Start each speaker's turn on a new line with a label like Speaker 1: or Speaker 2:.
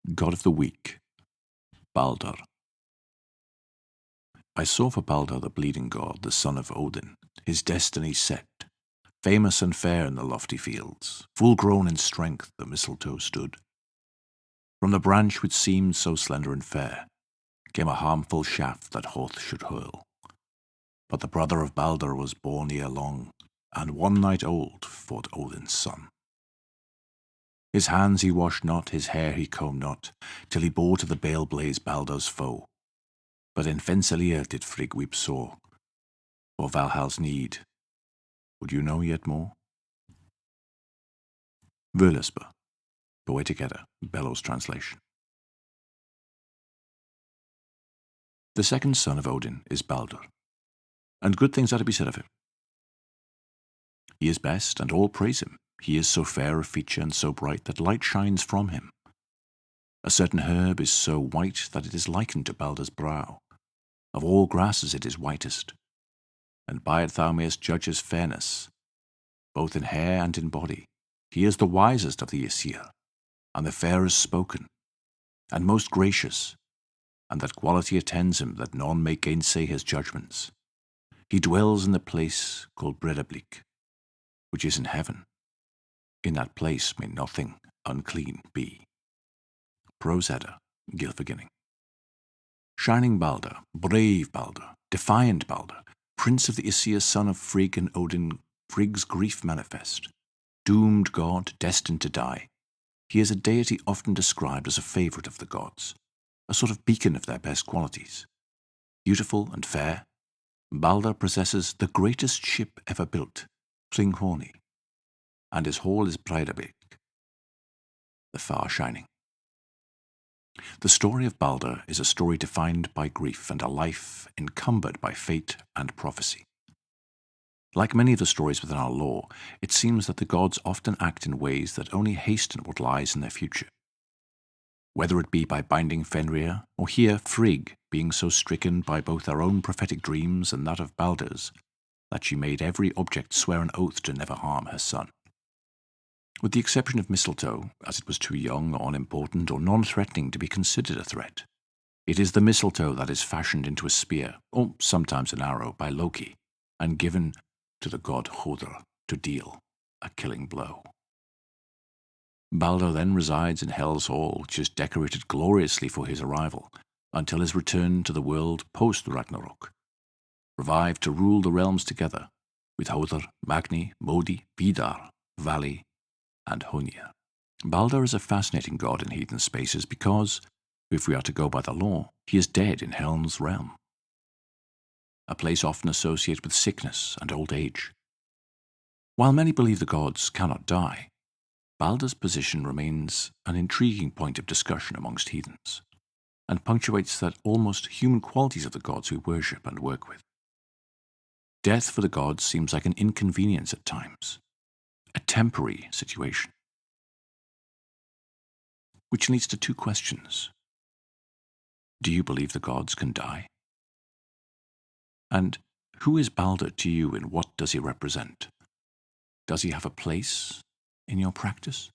Speaker 1: God of the weak, Baldr. I saw for Baldur the bleeding god, the son of Odin, his destiny set. Famous and fair in the lofty fields, full grown in strength the mistletoe stood. From the branch which seemed so slender and fair, came a harmful shaft that Hoth should hurl. But the brother of Baldur was born ere long, and one night old fought Odin's son. His hands he washed not, his hair he combed not, till he bore to the bale-blaze Baldur's foe. But in Fensalir did Frigg weep sore, for Valhall's need. Would you know yet more? Voluspa, Poetic Edda, Bellow's translation. The second son of Odin is Baldur, and good things are to be said of him. He is best, and all praise him. He is so fair of feature and so bright that light shines from him. A certain herb is so white that it is likened to Baldur's brow. Of all grasses it is whitest, and by it thou mayest judge his fairness, both in hair and in body. He is the wisest of the Æsir, and the fairest-spoken, and most gracious, and that quality attends him that none may gainsay his judgments. He dwells in the place called Breidablik, which is in heaven. In that place may nothing unclean be. Prose Edda, Gylfaginning. Shining Baldur, brave Baldur, defiant Baldur, prince of the Æsir, son of Frigg and Odin, Frigg's grief manifest, doomed god, destined to die. He is a deity often described as a favourite of the gods, a sort of beacon of their best qualities. Beautiful and fair, Baldur possesses the greatest ship ever built, Hringhorni, and his hall is Breidablik, the far shining. The story of Baldur is a story defined by grief and a life encumbered by fate and prophecy. Like many of the stories within our lore, it seems that the gods often act in ways that only hasten what lies in their future. Whether it be by binding Fenrir, or here Frigg being so stricken by both her own prophetic dreams and that of Baldur's, that she made every object swear an oath to never harm her son. With the exception of mistletoe, as it was too young or unimportant or non-threatening to be considered a threat. It is the mistletoe that is fashioned into a spear, or sometimes an arrow, by Loki, and given to the god Hodr to deal a killing blow. Baldur then resides in Hel's hall, which is decorated gloriously for his arrival, until his return to the world post-Ragnarok, revived to rule the realms together, with Hodr, Magni, Modi, Vidar, Vali, and Honir. Baldur is a fascinating god in heathen spaces because, if we are to go by the law, he is dead in Helm's realm, a place often associated with sickness and old age. While many believe the gods cannot die, Baldur's position remains an intriguing point of discussion amongst heathens, and punctuates that almost human qualities of the gods we worship and work with. Death for the gods seems like an inconvenience at times, a temporary situation. Which leads to two questions. Do you believe the gods can die? And who is Baldur to you, and what does he represent? Does he have a place in your practice?